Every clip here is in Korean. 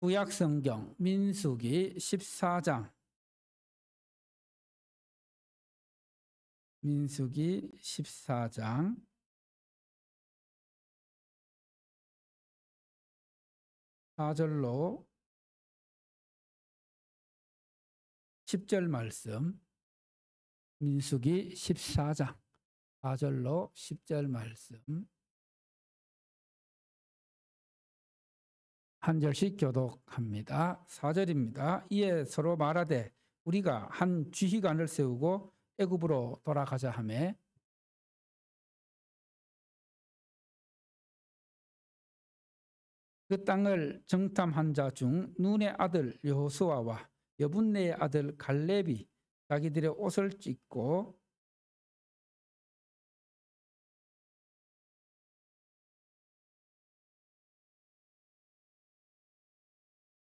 구약성경 민수기 14장 민수기 14장 4절로 10절 말씀. 민수기 14장 4절로 10절 말씀 한 절씩 교독합니다. 4절입니다. 이에 서로 말하되 우리가 한 주휘관을 세우고 애굽으로 돌아가자 하매 그 땅을 정탐한 자 중 눈의 아들 여호수아와 여분네의 아들 갈렙이 자기들의 옷을 찢고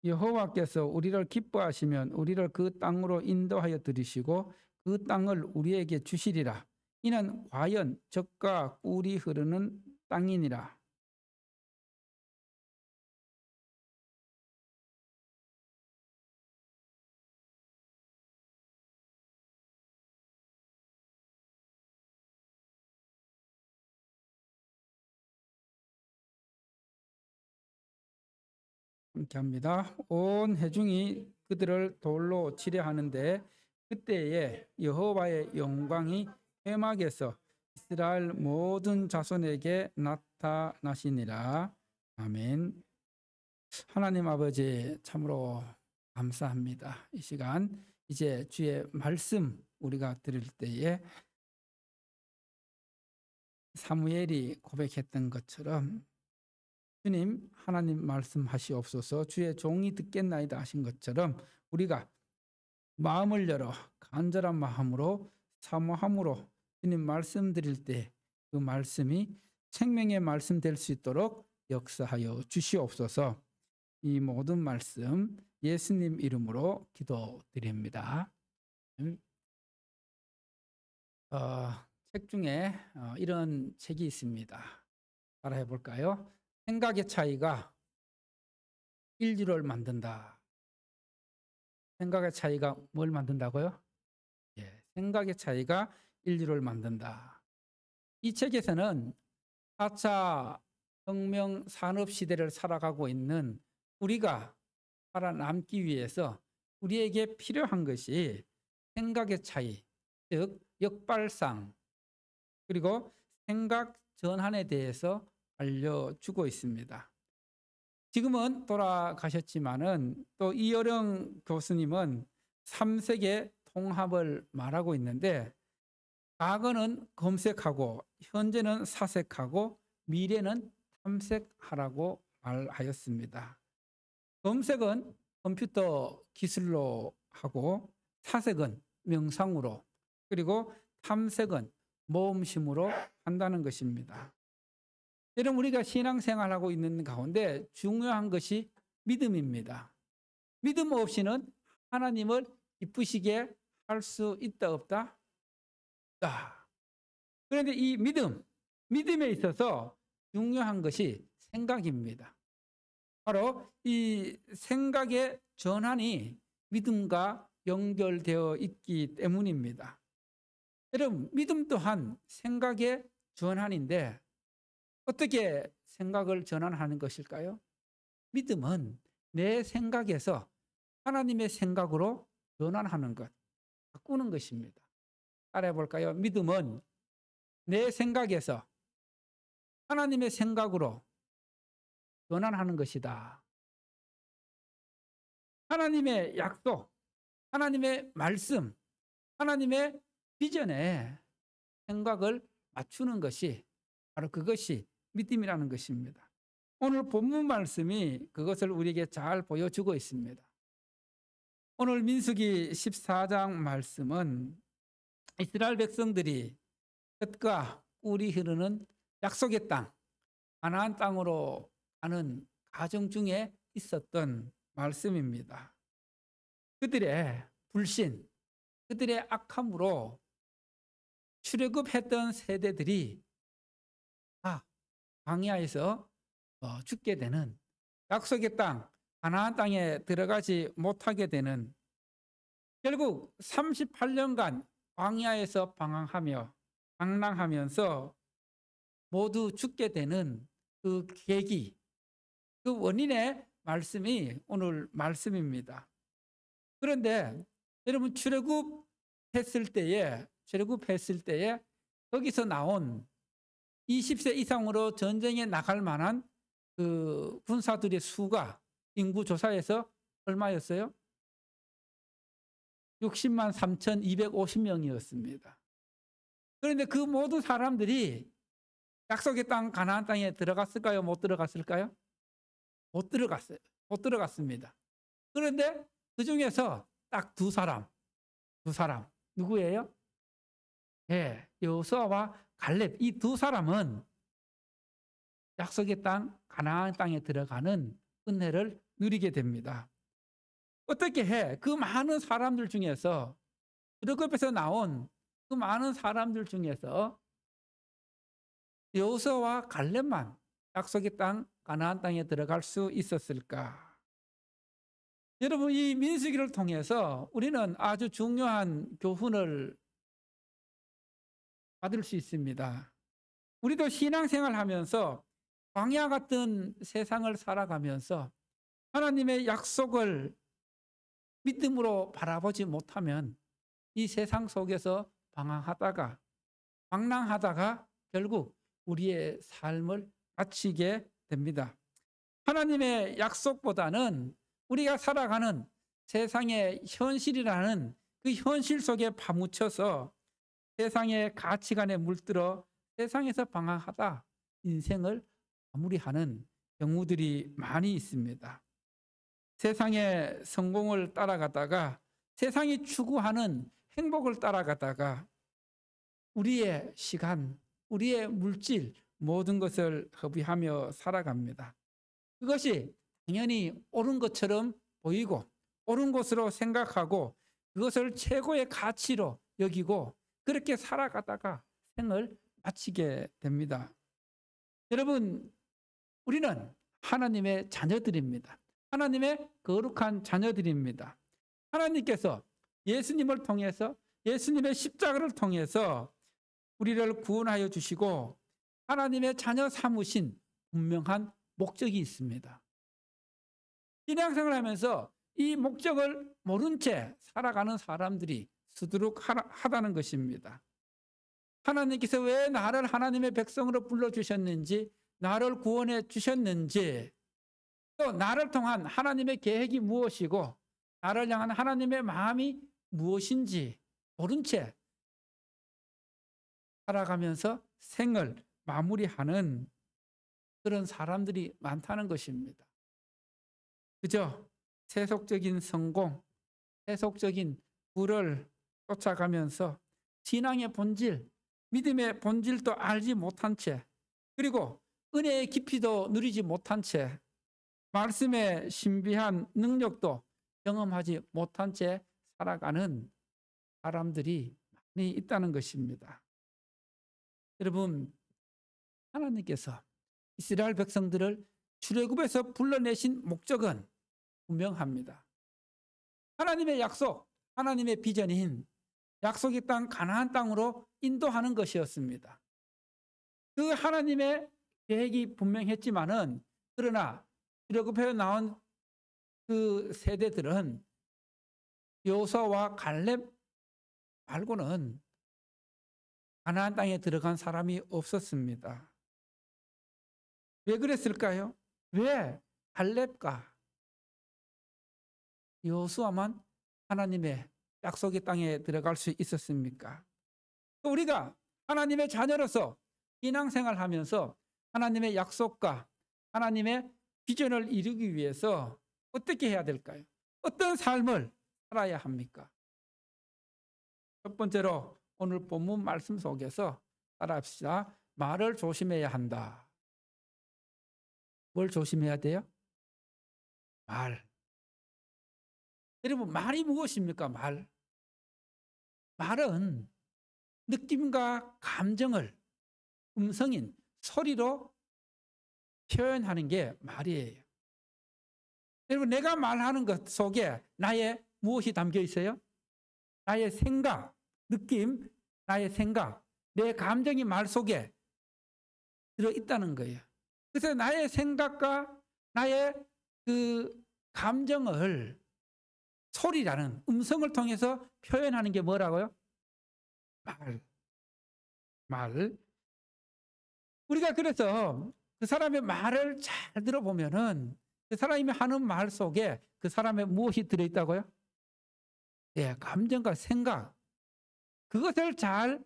여호와께서 우리를 기뻐하시면 우리를 그 땅으로 인도하여 들이시고 그 땅을 우리에게 주시리라. 이는 과연 젖과 꿀이 흐르는 땅이니라. 함께 합니다. 온 회중이 그들을 돌로 치려 하는데 그때에 여호와의 영광이 회막에서 이스라엘 모든 자손에게 나타나시니라. 아멘. 하나님 아버지 참으로 감사합니다. 이 시간 이제 주의 말씀 우리가 들을 때에 사무엘이 고백했던 것처럼 주님 하나님 말씀하시옵소서, 주의 종이 듣겠나이다 하신 것처럼 우리가 마음을 열어 간절한 마음으로 사모함으로 주님 말씀드릴 때 그 말씀이 생명의 말씀 될 수 있도록 역사하여 주시옵소서. 이 모든 말씀 예수님 이름으로 기도드립니다. 책 중에 이런 책이 있습니다. 따라해 볼까요? 생각의 차이가 인류를 만든다. 생각의 차이가 뭘 만든다고요? 생각의 차이가 인류를 만든다. 이 책에서는 4차 혁명 산업 시대를 살아가고 있는 우리가 살아남기 위해서 우리에게 필요한 것이 생각의 차이, 즉 역발상, 그리고 생각 전환에 대해서 알려주고 있습니다. 지금은 돌아가셨지만은 또 이어령 교수님은 3세계 통합을 말하고 있는데 과거는 검색하고 현재는 사색하고 미래는 탐색하라고 말하였습니다. 검색은 컴퓨터 기술로 하고 사색은 명상으로, 그리고 탐색은 모험심으로 한다는 것입니다. 여러분, 우리가 신앙생활하고 있는 가운데 중요한 것이 믿음입니다. 믿음 없이는 하나님을 기쁘시게 할 수 있다 없다? 없다. 그런데 이 믿음에 있어서 중요한 것이 생각입니다. 바로 이 생각의 전환이 믿음과 연결되어 있기 때문입니다. 여러분, 믿음 또한 생각의 전환인데 어떻게 생각을 전환하는 것일까요? 믿음은 내 생각에서 하나님의 생각으로 전환하는 것, 바꾸는 것입니다. 따라해 볼까요? 믿음은 내 생각에서 하나님의 생각으로 전환하는 것이다. 하나님의 약속, 하나님의 말씀, 하나님의 비전에 생각을 맞추는 것이 바로 그것이 믿음이라는 것입니다. 오늘 본문 말씀이 그것을 우리에게 잘 보여주고 있습니다. 오늘 민수기 14장 말씀은 이스라엘 백성들이 젖과 꿀이 흐르는 약속의 땅, 가나안 땅으로 가는 과정 중에 있었던 말씀입니다. 그들의 불신, 그들의 악함으로 출애굽했던 세대들이 광야에서 죽게 되는 약속의 땅 가나안 땅에 들어가지 못하게 되는, 결국 38년간 광야에서 방랑하면서 모두 죽게 되는 그 계기, 그 원인의 말씀이 오늘 말씀입니다. 그런데 여러분, 출애굽했을 때에 거기서 나온 20세 이상으로 전쟁에 나갈 만한 그 군사들의 수가 인구 조사에서 얼마였어요? 60만 3,250명이었습니다. 그런데 그 모든 사람들이 약속의 땅 가나안 땅에 들어갔을까요? 못 들어갔을까요? 못 들어갔어요. 못 들어갔습니다. 그런데 그 중에서 딱 두 사람 누구예요? 예, 여호수아와 갈렙, 이 두 사람은 약속의 땅 가나안 땅에 들어가는 은혜를 누리게 됩니다. 어떻게 해? 그 많은 사람들 중에서, 출애굽에서 나온 그 많은 사람들 중에서 여호수아와 갈렙만 약속의 땅 가나안 땅에 들어갈 수 있었을까? 여러분, 이 민수기를 통해서 우리는 아주 중요한 교훈을 받을 수 있습니다. 우리도 신앙생활 하면서 광야 같은 세상을 살아가면서 하나님의 약속을 믿음으로 바라보지 못하면 이 세상 속에서 방랑하다가 결국 우리의 삶을 마치게 됩니다. 하나님의 약속보다는 우리가 살아가는 세상의 현실이라는 그 현실 속에 파묻혀서 세상의 가치관에 물들어 세상에서 방황하다 인생을 마무리하는 경우들이 많이 있습니다. 세상의 성공을 따라가다가, 세상이 추구하는 행복을 따라가다가 우리의 시간, 우리의 물질, 모든 것을 허비하며 살아갑니다. 그것이 당연히 옳은 것처럼 보이고 옳은 것으로 생각하고 그것을 최고의 가치로 여기고 그렇게 살아가다가 생을 마치게 됩니다. 여러분, 우리는 하나님의 자녀들입니다. 하나님의 거룩한 자녀들입니다. 하나님께서 예수님을 통해서, 예수님의 십자가를 통해서 우리를 구원하여 주시고 하나님의 자녀 삼으신 분명한 목적이 있습니다. 신앙생활을 하면서 이 목적을 모른 채 살아가는 사람들이 수두룩하다는 것입니다. 하나님께서 왜 나를 하나님의 백성으로 불러주셨는지, 나를 구원해 주셨는지, 또 나를 통한 하나님의 계획이 무엇이고 나를 향한 하나님의 마음이 무엇인지 모른 채 살아가면서 생을 마무리하는 그런 사람들이 많다는 것입니다. 그저 세속적인 성공, 세속적인 부를 쫓아가면서 신앙의 본질, 믿음의 본질도 알지 못한 채, 그리고 은혜의 깊이도 누리지 못한 채, 말씀의 신비한 능력도 경험하지 못한 채 살아가는 사람들이 많이 있다는 것입니다. 여러분, 하나님께서 이스라엘 백성들을 출애굽에서 불러내신 목적은 분명합니다. 하나님의 약속, 하나님의 비전인 약속의 땅 가나안 땅으로 인도하는 것이었습니다. 그 하나님의 계획이 분명했지만은, 그러나 출애굽에 나온 그 세대들은 여호수아와 갈렙 말고는 가나안 땅에 들어간 사람이 없었습니다. 왜 그랬을까요? 왜 갈렙과 여호수아만 하나님의 약속의 땅에 들어갈 수 있었습니까? 또 우리가 하나님의 자녀로서 신앙생활하면서 하나님의 약속과 하나님의 비전을 이루기 위해서 어떻게 해야 될까요? 어떤 삶을 살아야 합니까? 첫 번째로 오늘 본문 말씀 속에서 따라합시다. 말을 조심해야 한다. 뭘 조심해야 돼요? 말. 여러분, 말이 무엇입니까? 말은 느낌과 감정을 음성인 소리로 표현하는 게 말이에요. 여러분, 내가 말하는 것 속에 나의 무엇이 담겨 있어요? 나의 생각, 느낌, 나의 생각, 내 감정이 말 속에 들어있다는 거예요. 그래서 나의 생각과 나의 그 감정을 소리라는 음성을 통해서 표현하는 게 뭐라고요? 말. 우리가 그래서 그 사람의 말을 잘 들어보면은 그 사람이 하는 말 속에 그 사람의 무엇이 들어있다고요? 예, 감정과 생각. 그것을 잘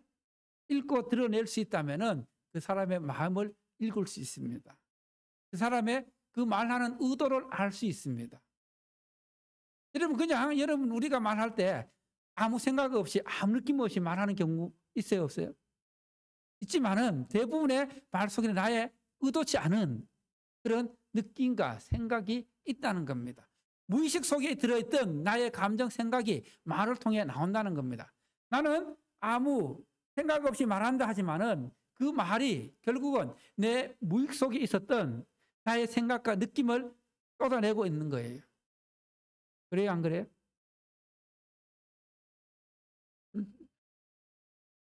읽고 드러낼 수 있다면은 그 사람의 마음을 읽을 수 있습니다. 그 사람의 그 말하는 의도를 알 수 있습니다. 여러분, 그냥 여러분 우리가 말할 때 아무 생각 없이 아무 느낌 없이 말하는 경우 있어요, 없어요? 있지만은 대부분의 말 속에 나의 의도치 않은 그런 느낌과 생각이 있다는 겁니다. 무의식 속에 들어있던 나의 감정, 생각이 말을 통해 나온다는 겁니다. 나는 아무 생각 없이 말한다 하지만은 그 말이 결국은 내 무의식 속에 있었던 나의 생각과 느낌을 쏟아내고 있는 거예요. 그래요, 안 그래요?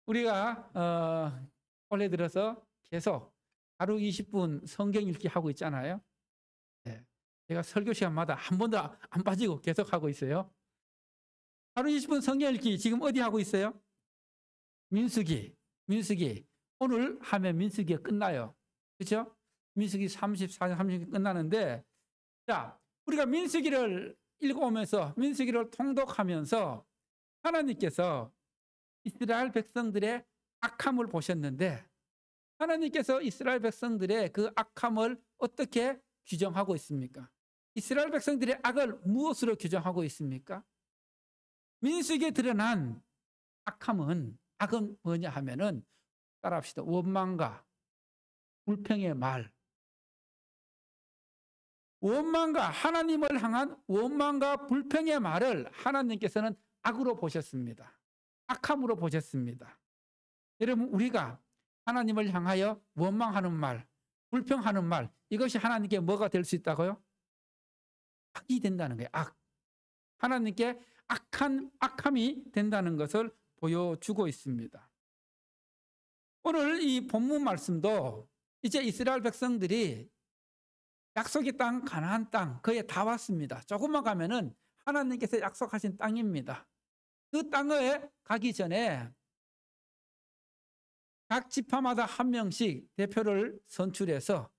우리가 올해 들어서 계속 하루 20분 성경 읽기 하고 있잖아요. 네. 제가 설교 시간마다 한 번도 안 빠지고 계속 하고 있어요. 하루 20분 성경 읽기 지금 어디 하고 있어요? 민수기. 오늘 하면 민수기가 끝나요. 그렇죠? 민수기 34장 30기 끝나는데, 자, 우리가 민수기를 읽어오면서 민수기를 통독하면서 하나님께서 이스라엘 백성들의 악함을 보셨는데, 하나님께서 이스라엘 백성들의 그 악함을 어떻게 규정하고 있습니까? 이스라엘 백성들의 악을 무엇으로 규정하고 있습니까? 민수기에 드러난 악은 뭐냐 하면은, 따라합시다. 원망과 불평의 말. 원망과 하나님을 향한 원망과 불평의 말을 하나님께서는 악으로 보셨습니다. 악함으로 보셨습니다. 여러분, 우리가 하나님을 향하여 원망하는 말, 불평하는 말, 이것이 하나님께 뭐가 될 수 있다고요? 악이 된다는 거예요. 악. 하나님께 악함이 된다는 것을 보여주고 있습니다. 오늘 이 본문 말씀도 이제 이스라엘 백성들이 약속의 땅, 가나안 땅, 거기에 다 왔습니다. 조금만 가면은 하나님께서 약속하신 땅입니다. 그 땅에 가기 전에 각 지파마다 한 명씩 대표를 선출해서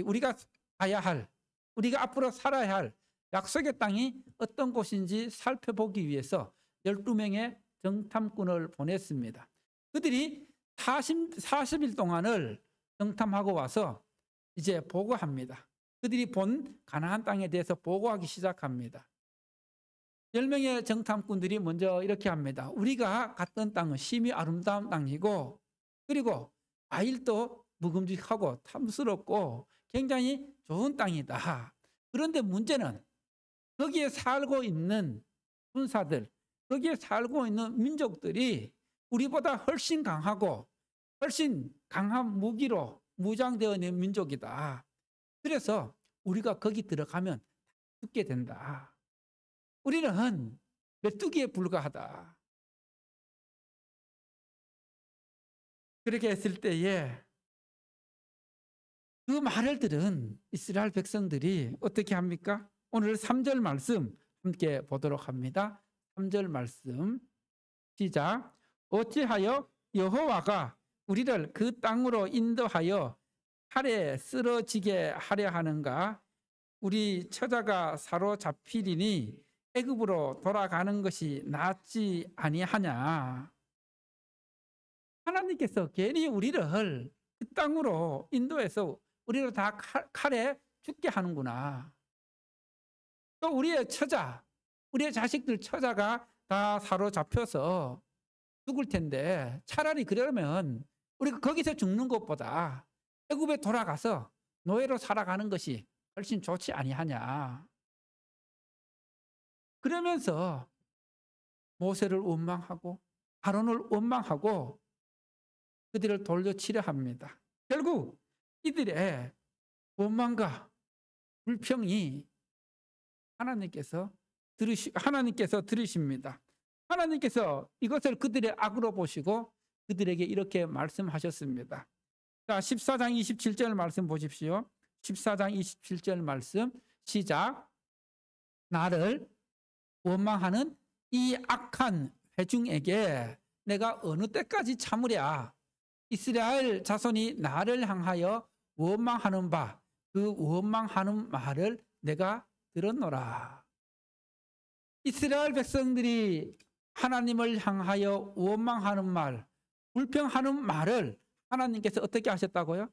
우리가 가야 할, 우리가 앞으로 살아야 할 약속의 땅이 어떤 곳인지 살펴보기 위해서 12명의 정탐꾼을 보냈습니다. 그들이 40일 동안을 정탐하고 와서 이제 보고합니다. 그들이 본 가나안 땅에 대해서 보고하기 시작합니다. 10명의 정탐꾼들이 먼저 이렇게 합니다. 우리가 갔던 땅은 심히 아름다운 땅이고, 그리고 과일도 먹음직하고 탐스럽고 굉장히 좋은 땅이다. 그런데 문제는 거기에 살고 있는 군사들, 거기에 살고 있는 민족들이 우리보다 훨씬 강하고 훨씬 강한 무기로 무장되어 있는 민족이다. 그래서 우리가 거기 들어가면 죽게 된다. 우리는 메뚜기에 불과하다. 그렇게 했을 때에 그 말을 들은 이스라엘 백성들이 어떻게 합니까? 오늘 3절 말씀 함께 보도록 합니다. 3절 말씀 시작. 어찌하여 여호와가 우리를 그 땅으로 인도하여 칼에 쓰러지게 하려 하는가? 우리 처자가 사로잡히리니 애굽으로 돌아가는 것이 낫지 아니하냐? 하나님께서 괜히 우리를 그 땅으로 인도해서 우리를 다 칼에 죽게 하는구나. 또 우리의 처자, 우리의 자식들 처자가 다 사로잡혀서 죽을 텐데 차라리 그러면 우리가 거기서 죽는 것보다 애굽에 돌아가서 노예로 살아가는 것이 훨씬 좋지 아니하냐. 그러면서 모세를 원망하고 아론을 원망하고 그들을 돌려치려 합니다. 결국 이들의 원망과 불평이 하나님께서 들으십니다. 하나님께서 이것을 그들의 악으로 보시고 그들에게 이렇게 말씀하셨습니다. 자, 14장 27절 말씀 보십시오. 14장 27절 말씀 시작. 나를 원망하는 이 악한 회중에게 내가 어느 때까지 참으랴. 이스라엘 자손이 나를 향하여 원망하는 바 그 원망하는 말을 내가 들었노라. 이스라엘 백성들이 하나님을 향하여 원망하는 말, 불평하는 말을 하나님께서 어떻게 하셨다고요?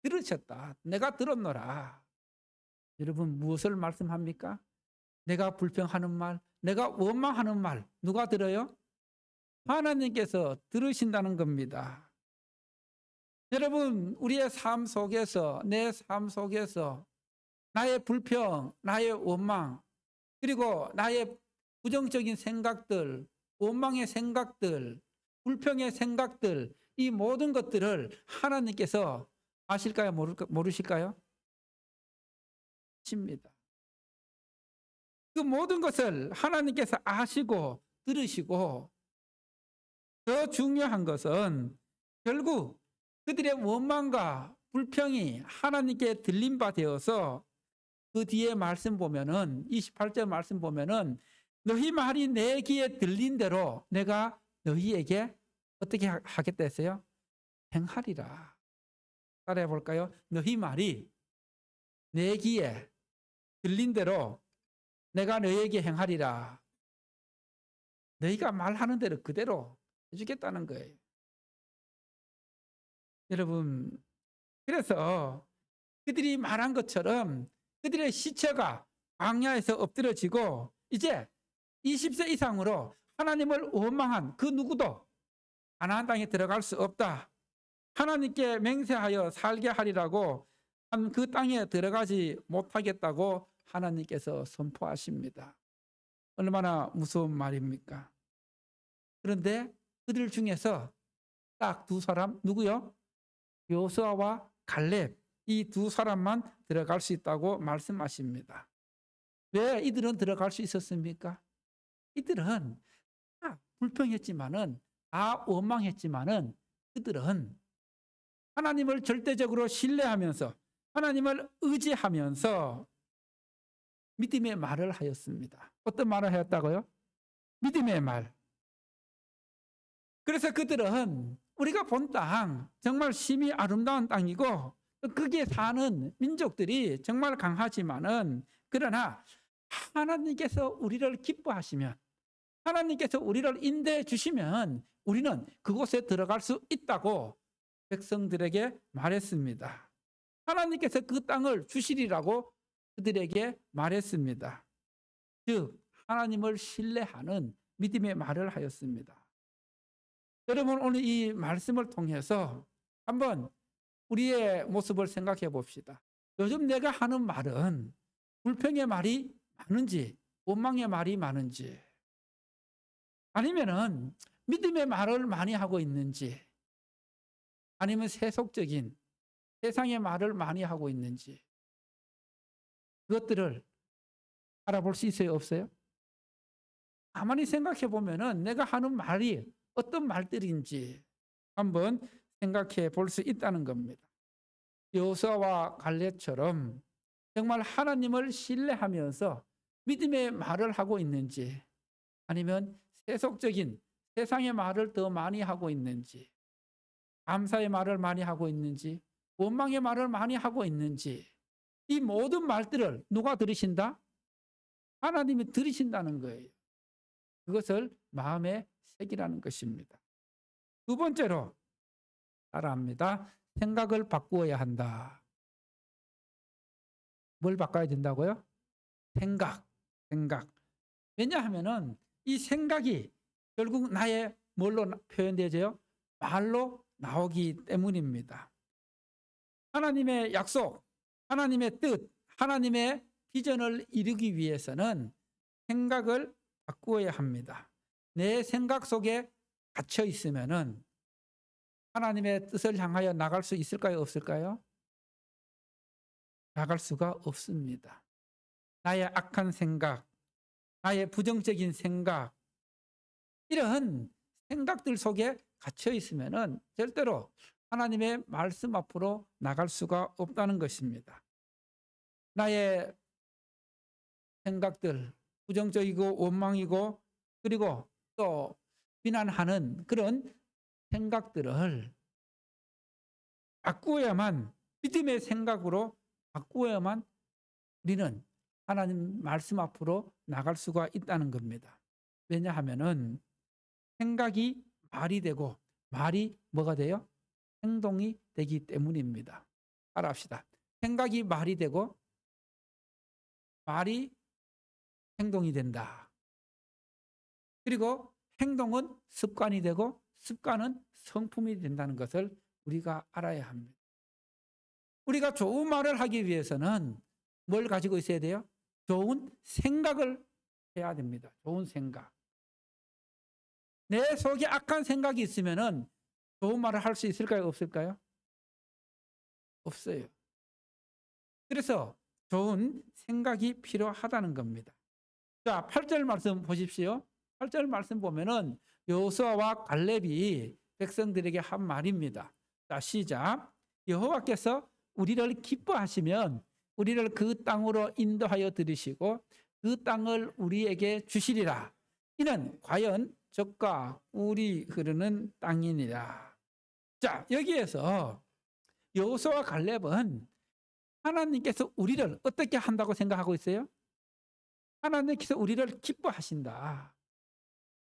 들으셨다. 내가 들었노라. 여러분 무엇을 말씀합니까? 내가 불평하는 말, 내가 원망하는 말 누가 들어요? 하나님께서 들으신다는 겁니다. 여러분 우리의 삶 속에서 내 삶 속에서 나의 불평, 나의 원망 그리고 나의 부정적인 생각들, 원망의 생각들, 불평의 생각들 이 모든 것들을 하나님께서 아실까요? 모르실까요? 아십니다. 그 모든 것을 하나님께서 아시고 들으시고 더 중요한 것은 결국 그들의 원망과 불평이 하나님께 들린 바 되어서 그 뒤에 말씀 보면은 28절 말씀 보면은 너희 말이 내 귀에 들린 대로 내가 너희에게 어떻게 하겠다 했어요? 행하리라. 따라해 볼까요? 너희 말이 내 귀에 들린 대로 내가 너희에게 행하리라. 너희가 말하는 대로 그대로 해주겠다는 거예요. 여러분 그래서 그들이 말한 것처럼 그들의 시체가 광야에서 엎드려지고 이제 20세 이상으로 하나님을 원망한 그 누구도 가나안 땅에 들어갈 수 없다. 하나님께 맹세하여 살게 하리라고 한 그 땅에 들어가지 못하겠다고 하나님께서 선포하십니다. 얼마나 무서운 말입니까? 그런데 그들 중에서 딱 두 사람 누구요? 여호수아와 갈렙 이 두 사람만 들어갈 수 있다고 말씀하십니다. 왜 이들은 들어갈 수 있었습니까? 이들은 다 불평했지만은 다 원망했지만은 그들은 하나님을 절대적으로 신뢰하면서 하나님을 의지하면서 믿음의 말을 하였습니다. 어떤 말을 하였다고요? 믿음의 말. 그래서 그들은 우리가 본 땅 정말 심히 아름다운 땅이고 거기에 사는 민족들이 정말 강하지만은 그러나 하나님께서 우리를 기뻐하시면 하나님께서 우리를 인도해 주시면 우리는 그곳에 들어갈 수 있다고 백성들에게 말했습니다. 하나님께서 그 땅을 주시리라고 그들에게 말했습니다. 즉 하나님을 신뢰하는 믿음의 말을 하였습니다. 여러분 오늘 이 말씀을 통해서 한번 우리의 모습을 생각해 봅시다. 요즘 내가 하는 말은 불평의 말이 많은지 원망의 말이 많은지 아니면은 믿음의 말을 많이 하고 있는지 아니면 세속적인 세상의 말을 많이 하고 있는지 그것들을 알아볼 수 있어요? 없어요? 가만히 생각해 보면은 내가 하는 말이 어떤 말들인지 한번 생각해 볼 수 있다는 겁니다. 여호수아와 갈렙처럼 정말 하나님을 신뢰하면서 믿음의 말을 하고 있는지 아니면 세속적인 세상의 말을 더 많이 하고 있는지 감사의 말을 많이 하고 있는지 원망의 말을 많이 하고 있는지 이 모든 말들을 누가 들으신다? 하나님이 들으신다는 거예요. 그것을 마음에 새기라는 것입니다. 두 번째로 따라합니다. 생각을 바꾸어야 한다. 뭘 바꿔야 된다고요? 생각. 왜냐하면은 이 생각이 결국 나의 뭘로 표현되죠? 말로 나오기 때문입니다. 하나님의 약속, 하나님의 뜻, 하나님의 비전을 이루기 위해서는 생각을 바꾸어야 합니다. 내 생각 속에 갇혀 있으면은 하나님의 뜻을 향하여 나갈 수 있을까요? 없을까요? 나갈 수가 없습니다. 나의 악한 생각, 나의 부정적인 생각, 이런 생각들 속에 갇혀 있으면은 절대로 하나님의 말씀 앞으로 나갈 수가 없다는 것입니다. 나의 생각들, 부정적이고 원망이고 그리고 또 비난하는 그런 생각들을 바꾸어야만, 믿음의 생각으로 바꾸어야만 우리는 하나님 말씀 앞으로 나갈 수가 있다는 겁니다. 왜냐하면은 생각이 말이 되고 말이 뭐가 돼요? 행동이 되기 때문입니다. 따라합시다. 생각이 말이 되고 말이 행동이 된다. 그리고 행동은 습관이 되고 습관은 성품이 된다는 것을 우리가 알아야 합니다. 우리가 좋은 말을 하기 위해서는 뭘 가지고 있어야 돼요? 좋은 생각을 해야 됩니다. 좋은 생각. 내 속에 악한 생각이 있으면은 좋은 말을 할 수 있을까요? 없을까요? 없어요. 그래서 좋은 생각이 필요하다는 겁니다. 자, 8절 말씀 보십시오. 8절 말씀 보면은 여호수아와 갈렙이 백성들에게 한 말입니다. 자, 시작. 여호와께서 우리를 기뻐하시면 우리를 그 땅으로 인도하여 들이시고 그 땅을 우리에게 주시리라. 이는 과연 젖과 꿀이 흐르는 땅이니라. 자, 여기에서 여호수아와 갈렙은 하나님께서 우리를 어떻게 한다고 생각하고 있어요? 하나님께서 우리를 기뻐하신다.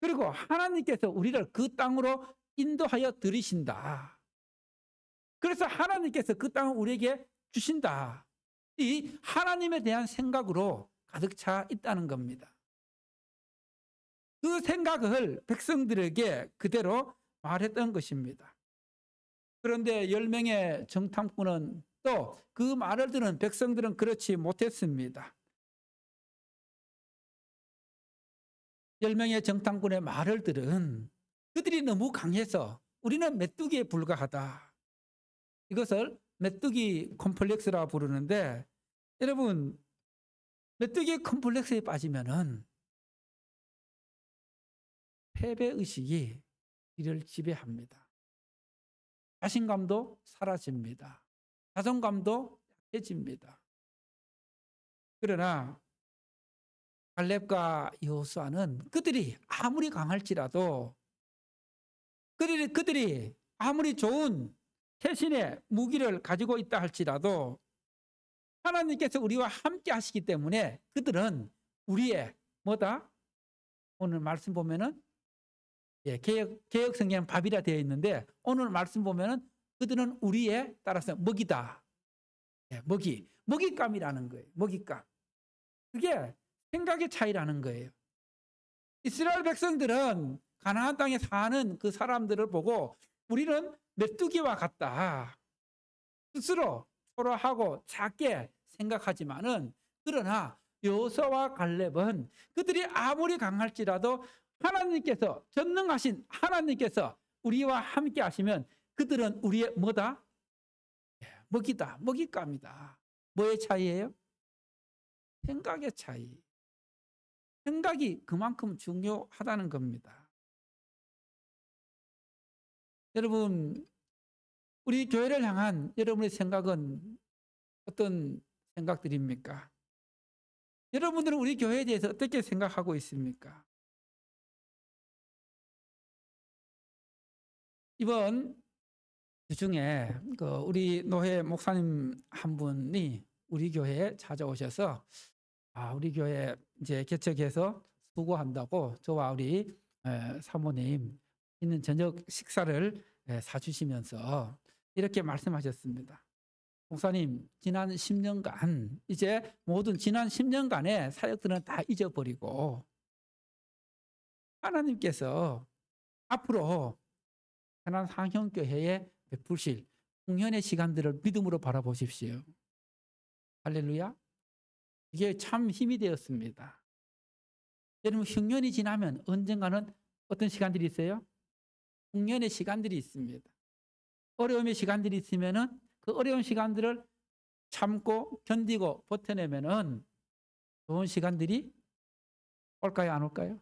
그리고 하나님께서 우리를 그 땅으로 인도하여 들이신다. 그래서 하나님께서 그 땅을 우리에게 주신다. 이 하나님에 대한 생각으로 가득 차 있다는 겁니다. 그 생각을 백성들에게 그대로 말했던 것입니다. 그런데 10명의 정탐꾼은 또 그 말을 들은 백성들은 그렇지 못했습니다. 10명의 정탐꾼의 말을 들은 그들이 너무 강해서 우리는 메뚜기에 불과하다. 이것을 메뚜기 콤플렉스라 부르는데, 여러분, 메뚜기 콤플렉스에 빠지면은 패배의식이 이를 지배합니다. 자신감도 사라집니다. 자존감도 약해집니다. 그러나 갈렙과 여호수아는 그들이 아무리 강할지라도 그들이 아무리 좋은 최신의 무기를 가지고 있다 할지라도 하나님께서 우리와 함께 하시기 때문에 그들은 우리의 뭐다? 오늘 말씀 보면은 개혁 성경 밥이라 되어 있는데 오늘 말씀 보면은 그들은 우리에 따라서 먹이다. 먹잇감이라는 거예요. 먹잇감. 그게 생각의 차이라는 거예요. 이스라엘 백성들은 가나안 땅에 사는 그 사람들을 보고 우리는 메뚜기와 같다. 스스로 초라하고 작게 생각하지만은, 그러나 여호수아와 갈렙은 그들이 아무리 강할지라도 하나님께서, 전능하신 하나님께서 우리와 함께 하시면 그들은 우리의 뭐다? 먹이다. 먹잇감이다. 뭐의 차이예요? 생각의 차이. 생각이 그만큼 중요하다는 겁니다. 여러분, 우리 교회를 향한 여러분의 생각은 어떤 생각들입니까? 여러분들은 우리 교회에 대해서 어떻게 생각하고 있습니까? 이번 주중에 우리 노회 목사님 한 분이 우리 교회에 찾아오셔서 우리 교회 이제 개척해서 수고한다고 저와 우리 사모님 있는 저녁 식사를 사주시면서 이렇게 말씀하셨습니다. 목사님, 지난 10년간 이제 모든 지난 10년간의 사역들은 다 잊어버리고 하나님께서 앞으로 하나님 상형교회에 베푸실 풍년의 시간들을 믿음으로 바라보십시오. 할렐루야. 이게 참 힘이 되었습니다. 여러분, 흉년이 지나면 언젠가는 어떤 시간들이 있어요? 풍년의 시간들이 있습니다. 어려움의 시간들이 있으면은 그 어려운 시간들을 참고 견디고 버텨내면은 좋은 시간들이 올까요, 안 올까요?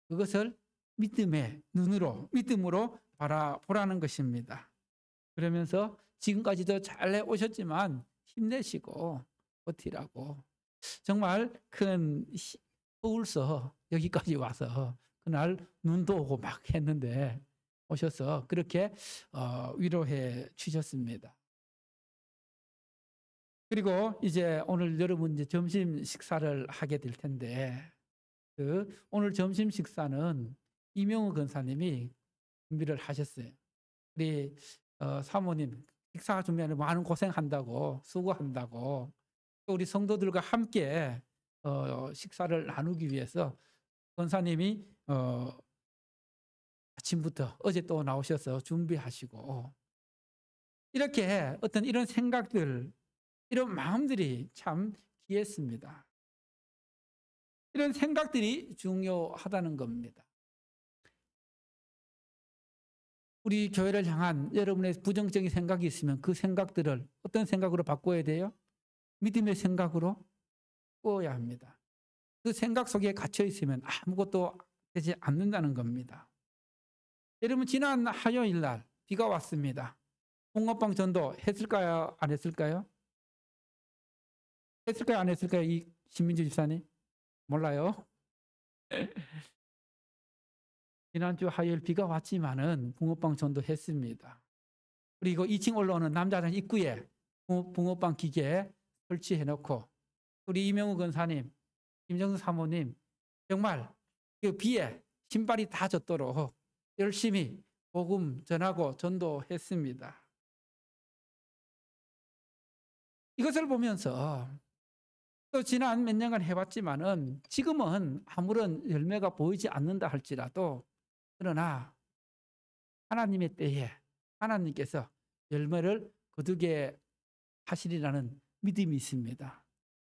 그것을 믿음의 눈으로, 믿음으로 바라보라는 것입니다. 그러면서 지금까지도 잘 해오셨지만 힘내시고 버티라고. 정말 큰 서울서 여기까지 와서 그날 눈도 오고 막 했는데 오셔서 그렇게 위로해 주셨습니다. 그리고 이제 오늘 여러분 이제 점심 식사를 하게 될 텐데 오늘 점심 식사는 이명우 권사님이 준비를 하셨어요. 우리 사모님 식사 준비하는 많은 고생한다고 수고한다고 또 우리 성도들과 함께 식사를 나누기 위해서 권사님이 아침부터 어제 또 나오셔서 준비하시고 이렇게 어떤 이런 생각들 이런 마음들이 참 귀했습니다. 이런 생각들이 중요하다는 겁니다. 우리 교회를 향한 여러분의 부정적인 생각이 있으면 그 생각들을 어떤 생각으로 바꿔야 돼요? 믿음의 생각으로 바꿔야 합니다. 그 생각 속에 갇혀 있으면 아무것도 되지 않는다는 겁니다. 여러분 지난 화요일 날 비가 왔습니다. 붕어빵 전도 했을까요? 안 했을까요? 했을까요? 안 했을까요? 이 신민주 집사님? 몰라요? 지난주 화요일 비가 왔지만은 붕어빵 전도 했습니다. 그리고 2층 올라오는 남자장 입구에 붕어빵 기계 설치해 놓고 우리 이명우 권사님, 김정수 사모님 정말 그 비에 신발이 다 젖도록 열심히 복음 전하고 전도했습니다. 이것을 보면서 또 지난 몇 년간 해봤지만은 지금은 아무런 열매가 보이지 않는다 할지라도 그러나 하나님의 때에 하나님께서 열매를 거두게 하시리라는 믿음이 있습니다.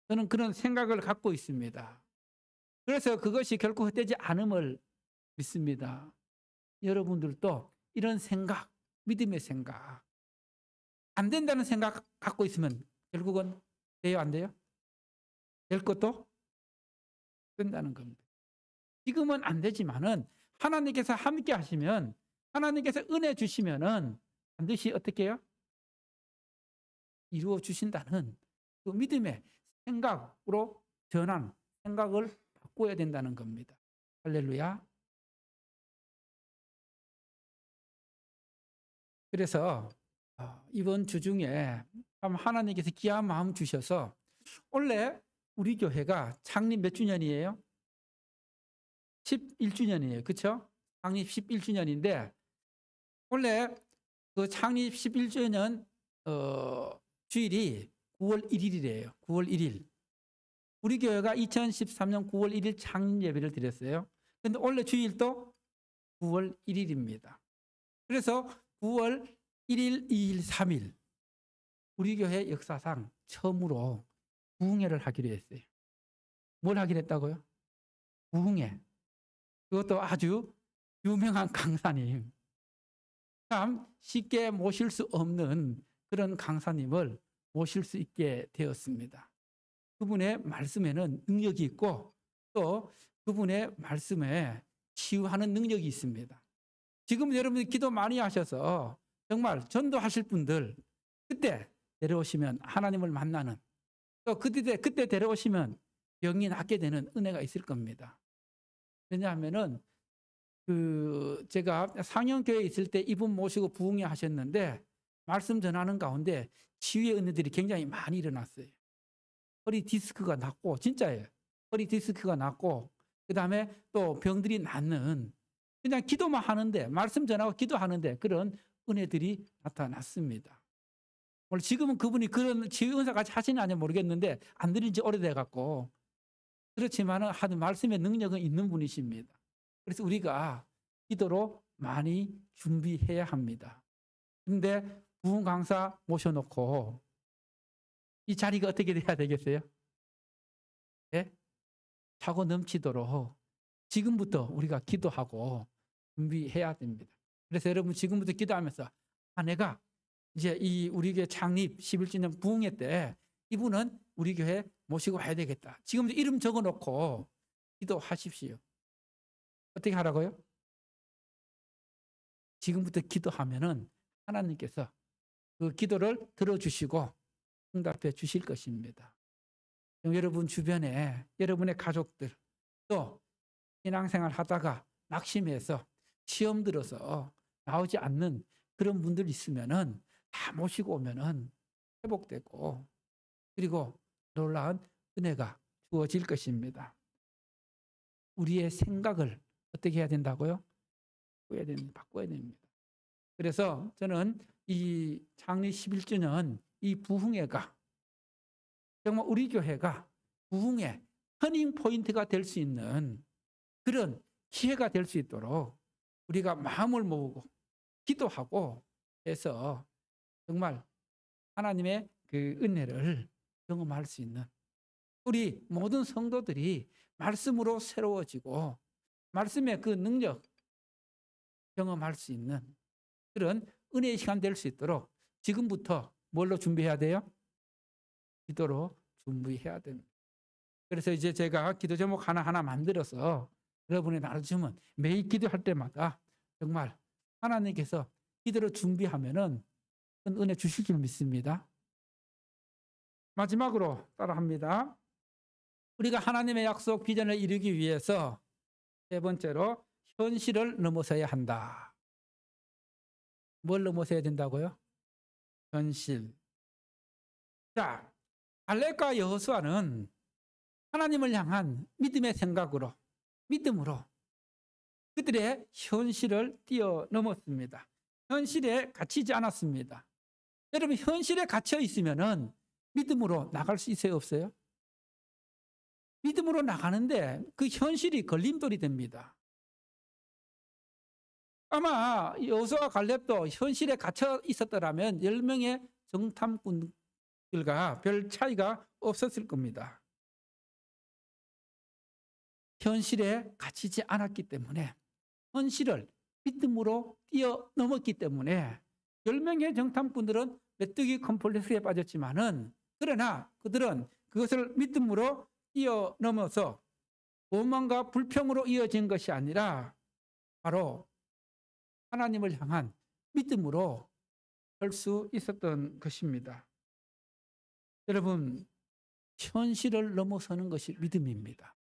저는 그런 생각을 갖고 있습니다. 그래서 그것이 결코 헛되지 않음을 믿습니다. 여러분들도 이런 생각, 믿음의 생각, 안 된다는 생각 갖고 있으면 결국은 돼요, 안 돼요? 될 것도 된다는 겁니다. 지금은 안 되지만은 하나님께서 함께 하시면 하나님께서 은혜 주시면은 반드시 어떻게 해요? 이루어 주신다는 그 믿음의 생각으로 전환, 생각을 바꿔야 된다는 겁니다. 할렐루야. 그래서 이번 주 중에 하나님께서 귀한 마음 주셔서 원래 우리 교회가 창립 몇 주년이에요? 11주년이에요. 그렇죠? 창립 11주년인데 원래 그 창립 11주년 주일이 9월 1일이래요. 9월 1일. 우리 교회가 2013년 9월 1일 창립 예배를 드렸어요. 그런데 원래 주일도 9월 1일입니다. 그래서 9월 1일, 2일, 3일 우리 교회 역사상 처음으로 부흥회를 하기로 했어요. 뭘 하기로 했다고요? 부흥회. 그것도 아주 유명한 강사님. 참 쉽게 모실 수 없는 그런 강사님을 모실 수 있게 되었습니다. 그분의 말씀에는 능력이 있고 또 그분의 말씀에 치유하는 능력이 있습니다. 지금 여러분이 기도 많이 하셔서 정말 전도하실 분들 그때 데려오시면 하나님을 만나는 또 그때 데려오시면 병이 낫게 되는 은혜가 있을 겁니다. 왜냐하면은 제가 상영교회에 있을 때 이분 모시고 부흥회 하셨는데 말씀 전하는 가운데 치유의 은혜들이 굉장히 많이 일어났어요. 허리 디스크가 낫고 진짜예요. 허리 디스크가 낫고 그다음에 또 병들이 낫는 그냥 기도만 하는데 말씀 전하고 기도하는데 그런 은혜들이 나타났습니다. 원래 지금은 그분이 그런 치유 은사까지 하시는지 모르겠는데 안 드린 지 오래돼 갖고 그렇지만은 하도 말씀의 능력은 있는 분이십니다. 그래서 우리가 기도로 많이 준비해야 합니다. 그런데 부흥 강사 모셔놓고 이 자리가 어떻게 돼야 되겠어요? 네? 차고 넘치도록 지금부터 우리가 기도하고 준비해야 됩니다. 그래서 여러분 지금부터 기도하면서 내가 이제 이 우리 교회 창립 11주년 부흥회 때 이분은 우리 교회 모시고 와야 되겠다. 지금부터 이름 적어놓고 기도하십시오. 어떻게 하라고요? 지금부터 기도하면은 하나님께서 그 기도를 들어주시고 응답해 주실 것입니다. 여러분 주변에 여러분의 가족들 또 신앙생활 하다가 낙심해서 시험 들어서 나오지 않는 그런 분들 있으면은 다 모시고 오면은 회복되고 그리고 놀라운 은혜가 주어질 것입니다. 우리의 생각을 어떻게 해야 된다고요? 바꿔야 됩니다. 그래서 저는 이 창립 11주년 이 부흥회가 정말 우리 교회가 부흥의 터닝 포인트가 될 수 있는 그런 기회가 될 수 있도록 우리가 마음을 모으고 기도하고 해서 정말 하나님의 그 은혜를 경험할 수 있는 우리 모든 성도들이 말씀으로 새로워지고 말씀의 그 능력 경험할 수 있는 그런 은혜의 시간 될 수 있도록 지금부터 뭘로 준비해야 돼요? 기도로 준비해야 됩니다. 그래서 이제 제가 기도 제목 하나하나 만들어서 여러분이 나눠주면 매일 기도할 때마다 정말 하나님께서 기도를 준비하면은 큰 은혜 주실 줄 믿습니다. 마지막으로 따라합니다. 우리가 하나님의 약속 비전을 이루기 위해서 세 번째로 현실을 넘어서야 한다. 뭘 넘어서야 된다고요? 현실. 자, 갈렙과 여호수아는 하나님을 향한 믿음의 생각으로 믿음으로 그들의 현실을 뛰어넘었습니다. 현실에 갇히지 않았습니다. 여러분 현실에 갇혀 있으면은 믿음으로 나갈 수 있어요, 없어요? 믿음으로 나가는데 그 현실이 걸림돌이 됩니다. 아마 여호수아와 갈렙도 현실에 갇혀 있었더라면 10명의 정탐꾼들과 별 차이가 없었을 겁니다. 현실에 갇히지 않았기 때문에 현실을 믿음으로 뛰어넘었기 때문에 10명의 정탐꾼들은 메뚜기 컴플렉스에 빠졌지만은 그러나 그들은 그것을 믿음으로 뛰어넘어서 오만과 불평으로 이어진 것이 아니라 바로 하나님을 향한 믿음으로 할 수 있었던 것입니다. 여러분, 현실을 넘어서는 것이 믿음입니다.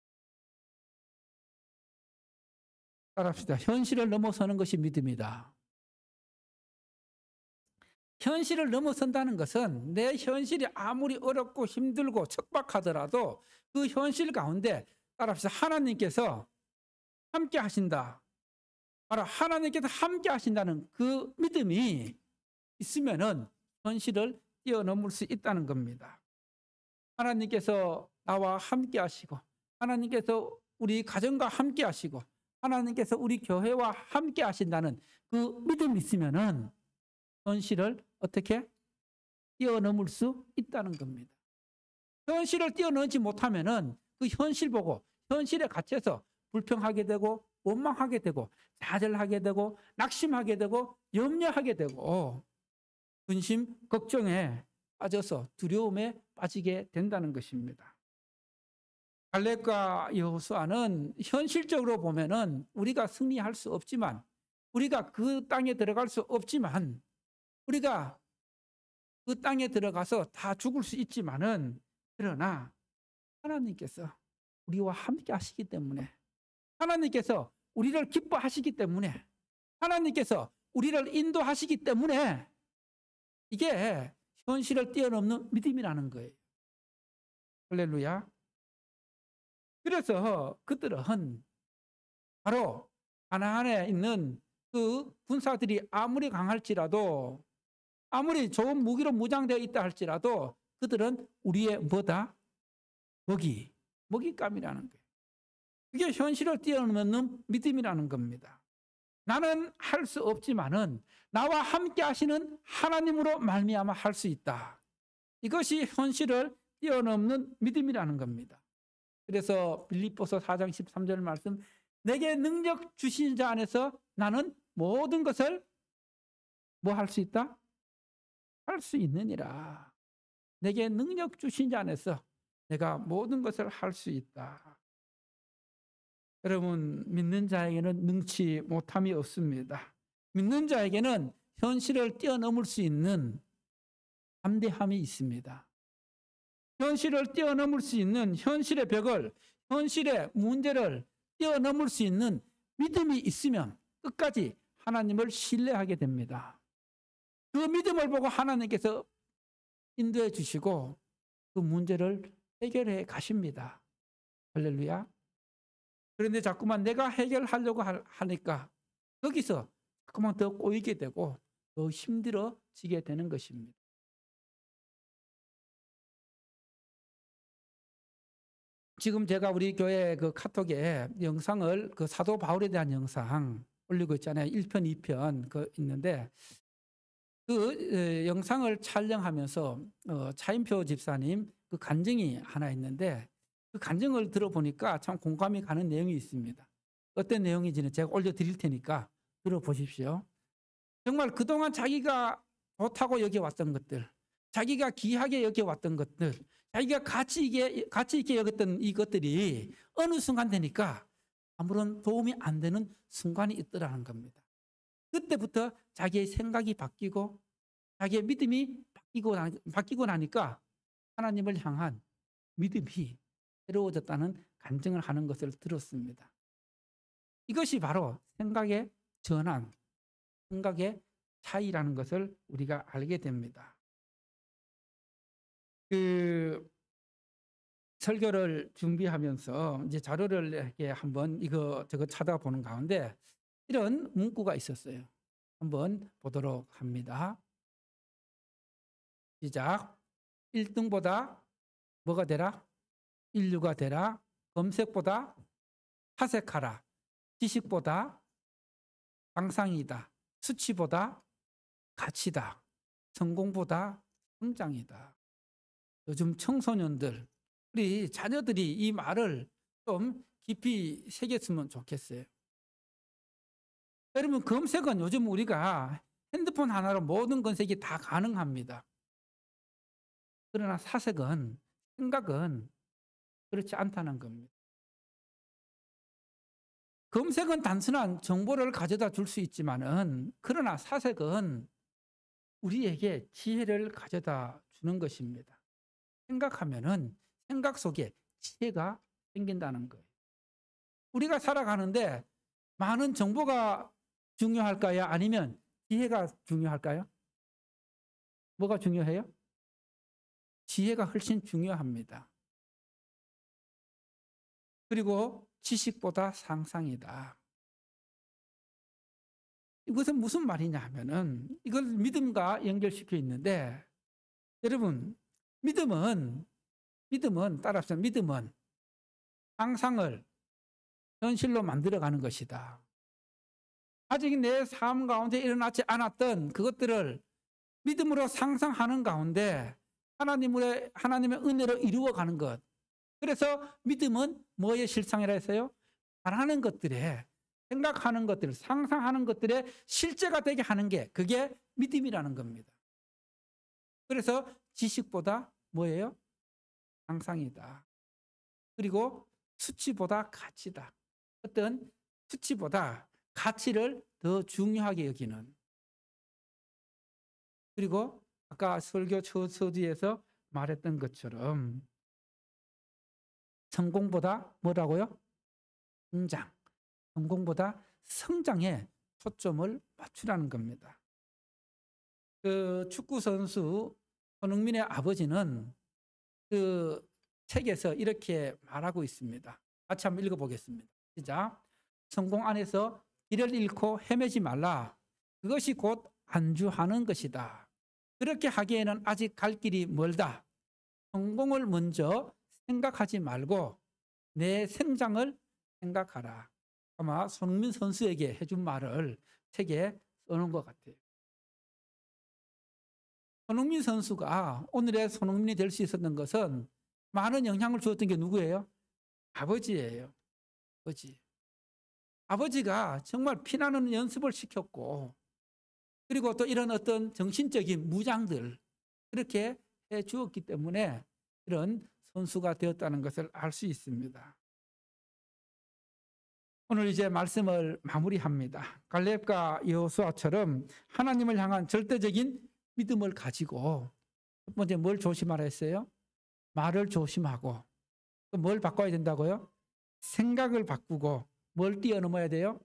따라합시다. 현실을 넘어서는 것이 믿음이다. 현실을 넘어선다는 것은 내 현실이 아무리 어렵고 힘들고 척박하더라도 그 현실 가운데 따라합시다. 하나님께서 함께 하신다. 바로 하나님께서 함께 하신다는 그 믿음이 있으면은 현실을 뛰어넘을 수 있다는 겁니다. 하나님께서 나와 함께 하시고 하나님께서 우리 가정과 함께 하시고 하나님께서 우리 교회와 함께 하신다는 그 믿음이 있으면은 현실을 어떻게 뛰어넘을 수 있다는 겁니다. 현실을 뛰어넘지 못하면은 그 현실 보고 현실에 갇혀서 불평하게 되고 원망하게 되고 좌절하게 되고 낙심하게 되고 염려하게 되고 근심, 걱정에 빠져서 두려움에 빠지게 된다는 것입니다. 갈렙과 여호수아는 현실적으로 보면은 우리가 승리할 수 없지만 우리가 그 땅에 들어갈 수 없지만 우리가 그 땅에 들어가서 다 죽을 수 있지만은 그러나 하나님께서 우리와 함께 하시기 때문에 하나님께서 우리를 기뻐하시기 때문에 하나님께서 우리를 인도하시기 때문에 이게 현실을 뛰어넘는 믿음이라는 거예요. 할렐루야. 그래서 그들은 바로 가나안에 있는 그 군사들이 아무리 강할지라도 아무리 좋은 무기로 무장되어 있다 할지라도 그들은 우리의 뭐다? 먹잇감이라는 거예요. 그게 현실을 뛰어넘는 믿음이라는 겁니다. 나는 할 수 없지만은 나와 함께 하시는 하나님으로 말미암아 할 수 있다. 이것이 현실을 뛰어넘는 믿음이라는 겁니다. 그래서 빌립보서 4장 13절 말씀 내게 능력 주신 자 안에서 나는 모든 것을 뭐 할 수 있다? 할 수 있느니라. 내게 능력 주신 자 안에서 내가 모든 것을 할 수 있다. 여러분, 믿는 자에게는 능치 못함이 없습니다. 믿는 자에게는 현실을 뛰어넘을 수 있는 담대함이 있습니다. 현실을 뛰어넘을 수 있는 현실의 벽을, 현실의 문제를 뛰어넘을 수 있는 믿음이 있으면 끝까지 하나님을 신뢰하게 됩니다. 그 믿음을 보고 하나님께서 인도해 주시고 그 문제를 해결해 가십니다. 할렐루야. 그런데 자꾸만 내가 해결하려고 하니까 거기서 자꾸만 더 꼬이게 되고 더 힘들어지게 되는 것입니다. 지금 제가 우리 교회 그 카톡에 영상을 그 사도 바울에 대한 영상 올리고 있잖아요. 1편, 2편 그 있는데 그 영상을 촬영하면서 차인표 집사님 그 간증이 하나 있는데 그 간증을 들어보니까 참 공감이 가는 내용이 있습니다. 어떤 내용인지는 제가 올려드릴 테니까 들어보십시오. 정말 그동안 자기가 좋다고 여겨왔던 것들, 자기가 귀하게 여겨왔던 것들, 자기가 가치 있게 여겼던 이것들이 어느 순간 되니까 아무런 도움이 안 되는 순간이 있더라는 겁니다. 그때부터 자기의 생각이 바뀌고 자기의 믿음이 바뀌고 나니까 하나님을 향한 믿음이 새로워졌다는 간증을 하는 것을 들었습니다. 이것이 바로 생각의 전환, 생각의 차이라는 것을 우리가 알게 됩니다. 그 설교를 준비하면서 이제 자료를 이렇게 한번 저거 찾아보는 가운데 이런 문구가 있었어요. 한번 보도록 합니다. 시작. 1등보다 뭐가 되라? 인류가 되라. 검색보다 하색하라. 지식보다 상상이다. 수치보다 가치다. 성공보다 성장이다. 요즘 청소년들, 우리 자녀들이 이 말을 좀 깊이 새겼으면 좋겠어요. 여러분, 검색은 요즘 우리가 핸드폰 하나로 모든 검색이 다 가능합니다. 그러나 사색은, 생각은 그렇지 않다는 겁니다. 검색은 단순한 정보를 가져다 줄 수 있지만은, 그러나 사색은 우리에게 지혜를 가져다 주는 것입니다. 생각하면은 생각 속에 지혜가 생긴다는 거예요. 우리가 살아가는데 많은 정보가 중요할까요? 아니면 지혜가 중요할까요? 뭐가 중요해요? 지혜가 훨씬 중요합니다. 그리고 지식보다 상상이다. 이것은 무슨 말이냐 하면은 이걸 믿음과 연결시켜 있는데, 여러분, 믿음은 따라서 믿음은 상상을 현실로 만들어가는 것이다. 아직 내 삶 가운데 일어나지 않았던 그것들을 믿음으로 상상하는 가운데 하나님의 은혜로 이루어가는 것. 그래서 믿음은 뭐의 실상이라 했어요? 바라는 것들에, 생각하는 것들, 상상하는 것들에 실제가 되게 하는 게 그게 믿음이라는 겁니다. 그래서 지식보다 뭐예요? 상상이다. 그리고 수치보다 가치다. 어떤 수치보다 가치를 더 중요하게 여기는. 그리고 아까 설교 첫 서두에서 말했던 것처럼 성공보다 뭐라고요? 성장. 성공보다 성장에 초점을 맞추라는 겁니다. 그 축구 선수 손흥민의 아버지는 그 책에서 이렇게 말하고 있습니다. 같이 한번 읽어보겠습니다. 시작. 성공 안에서 길을 잃고 헤매지 말라. 그것이 곧 안주하는 것이다. 그렇게 하기에는 아직 갈 길이 멀다. 성공을 먼저 생각하지 말고 내 성장을 생각하라. 아마 손흥민 선수에게 해준 말을 책에 써놓은 것 같아요. 손흥민 선수가 오늘의 손흥민이 될 수 있었던 것은 많은 영향을 주었던 게 누구예요? 아버지예요. 아버지. 아버지가 정말 피나는 연습을 시켰고, 그리고 또 이런 어떤 정신적인 무장들 그렇게 해 주었기 때문에 이런 선수가 되었다는 것을 알 수 있습니다. 오늘 이제 말씀을 마무리합니다. 갈렙과 여호수아처럼 하나님을 향한 절대적인 믿음을 가지고 첫 번째 뭘 조심하라 했어요? 말을 조심하고 또 뭘 바꿔야 된다고요? 생각을 바꾸고 뭘 뛰어넘어야 돼요?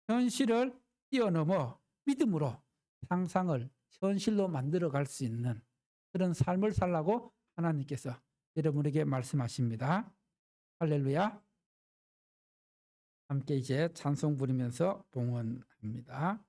현실을 뛰어넘어 믿음으로 상상을 현실로 만들어갈 수 있는 그런 삶을 살라고 하나님께서 여러분에게 말씀하십니다. 할렐루야. 함께 이제 찬송 부르면서 봉헌합니다.